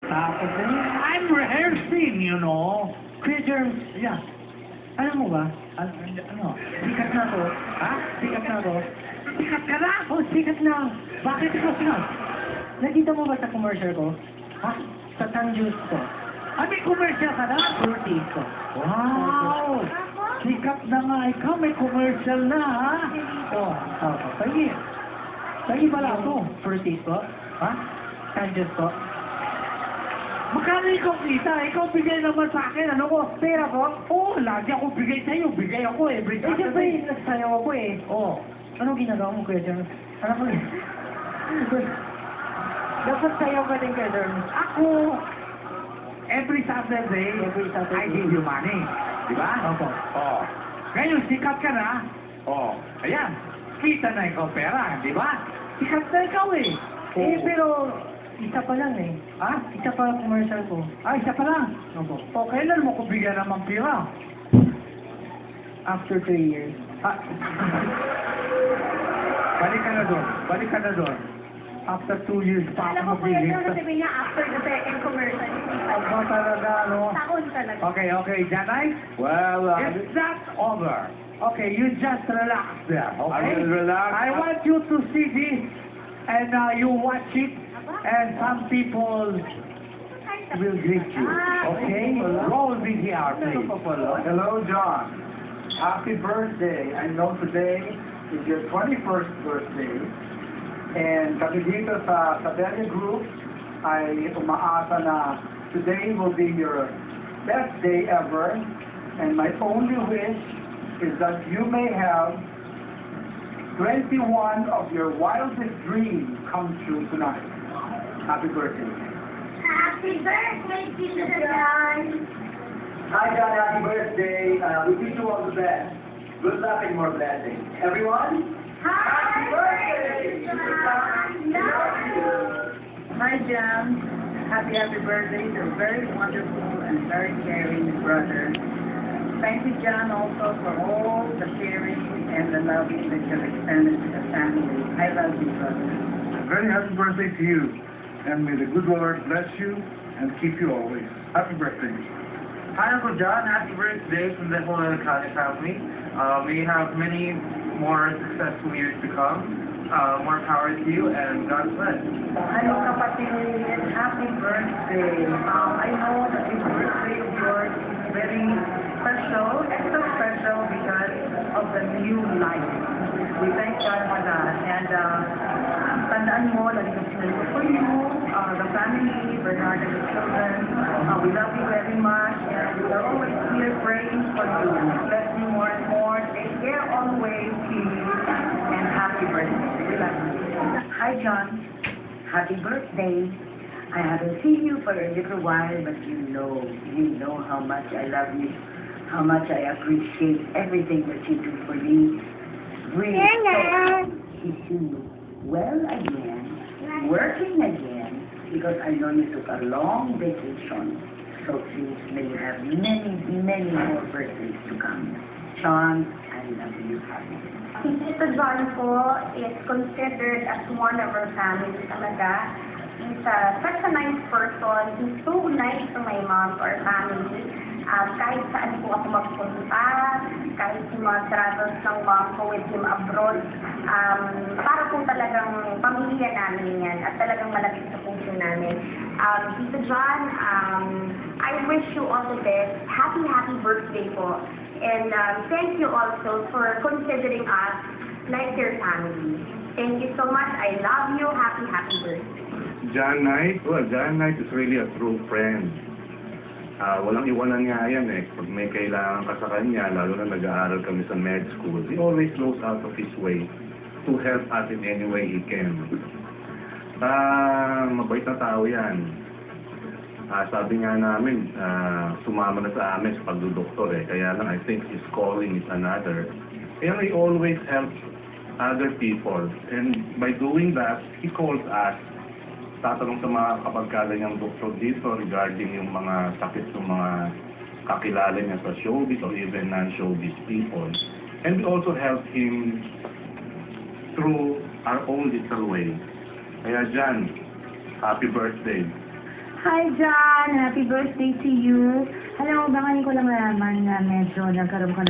Tapos, I'm rehearsing, you know. Kuya Germs, yeah. Alam mo ba? Ano? Sikat na to. Ha? Sikat na to. Sikat ka na? Oh, sikat na. Bakit ito sikat? Nakita mo ba sa commercial ko? Ha? Sa Tanjus ko. May commercial ka na? Fruities ko. Wow! Sikat na nga ikaw, may commercial na, ha? Oh, sige. Sige pala ito. Fruities ko. Ha? Tanjus ko. Magkano ikaw kita? Ikaw bigay naman sa akin, ano ko? Pera ko? Oo, lagi ako bigay sa'yo. Bigay ako every Eh, siyempre, Saturday. nagsayaw ako eh. Oo. Ano ginagawa mo, Kuya Germs? Alam mo eh. Dapat sayaw ka din, Kuya Germs. Ako, every Saturday, Every Saturday. I give you money. Di ba? Opo. Oo. Ngayon, sikat ka na. Oo. Ayan. Kita na ikaw pera, di ba? Sikat na ikaw eh. Eh, pero isa pa lang eh. Ha? Isa pa lang commercial ko. Isa pa lang. Opo. O, kailan mo ko bigyan ng pira? After 3 years. Balik ka na doon. Balik ka na doon. After 2 years pa Alam mo, ako Kuya mabili. Joe, sabi niya after the second commercial. Ano talaga, ano? Taon talaga. Okay, Janay? Well, It's not over. Okay, you just relax there, I okay? will relax. I want you to see this, and you watch it, and some people will greet you, okay? Roll VCR, please. Hello, John. Happy birthday. I know today is your 21st birthday. And kami dito sa Sabelia Group ay umaasa na today will be your best day ever. And my only wish is that you may have 21 of your wildest dreams come true tonight. Happy birthday. Happy birthday, Tito John! Hi, John. Happy birthday. We wish you all the best. Good luck and more blessings. Everyone, Happy birthday, John! Love you! Hi, Jam. Happy birthday. You're very wonderful and very caring brother. Thank you, John, also for all the sharing and the loving that you've extended to the family. I love you, brother. very happy birthday to you. And may the good Lord bless you and keep you always. Happy birthday. Hi, Uncle John. Happy birthday from the whole Alcali family. May you have many more successful years to come. More power to you, and God bless. Hello, kapatid. Happy birthday. I know that this birthday of yours is very special, extra special because of the new life. We thank God for that. And tandaan mo, that is for you, the family, Bernard and the children. We love you very much, and we are always here praying for you. Bless you more and more. Take care always, please. And happy birthday. We love you. Hi, John. Happy birthday. I haven't seen you for a little while, but you know how much I love you, how much I appreciate everything that you do for me. Really, to see you well again, working again, because I know you took a long vacation. So please, may you have many, many more birthdays to come. John, I love you. Si Tito John po is considered as one of our families talaga. He's such a nice person. He's so nice to my mom, to our family. Kahit saan po ako magpunta, kahit yung mga travels ng mom ko with him abroad, para po talagang pamilya namin yan at talagang malapit sa puso namin. Tito John, I wish you all the best. Happy birthday po. And thank you also for considering us like your family. Thank you so much. I love you. Happy birthday. John Knight, well, John Knight is really a true friend. Walang iwanan nga yan eh. Pag may kailangan ka sa kanya, lalo na nag-aaral kami sa med school, he always goes out of his way to help us in any way he can. Mabait na tao yan. Sabi nga namin, sumama na sa amin sa pagdudoktor eh. Kaya lang, I think his calling is another. Kaya he always helps other people. And by doing that, he calls us. Tatanong sa mga kapagkala niyang doktor dito regarding yung mga sakit ng mga kakilala niya sa showbiz or even non-showbiz people. And we also help him through our own little way. Kaya John, happy birthday. Hi, John! Happy birthday to you! Alam mo ba, ngayon ko lang nalaman na medyo nagkaroon ka ng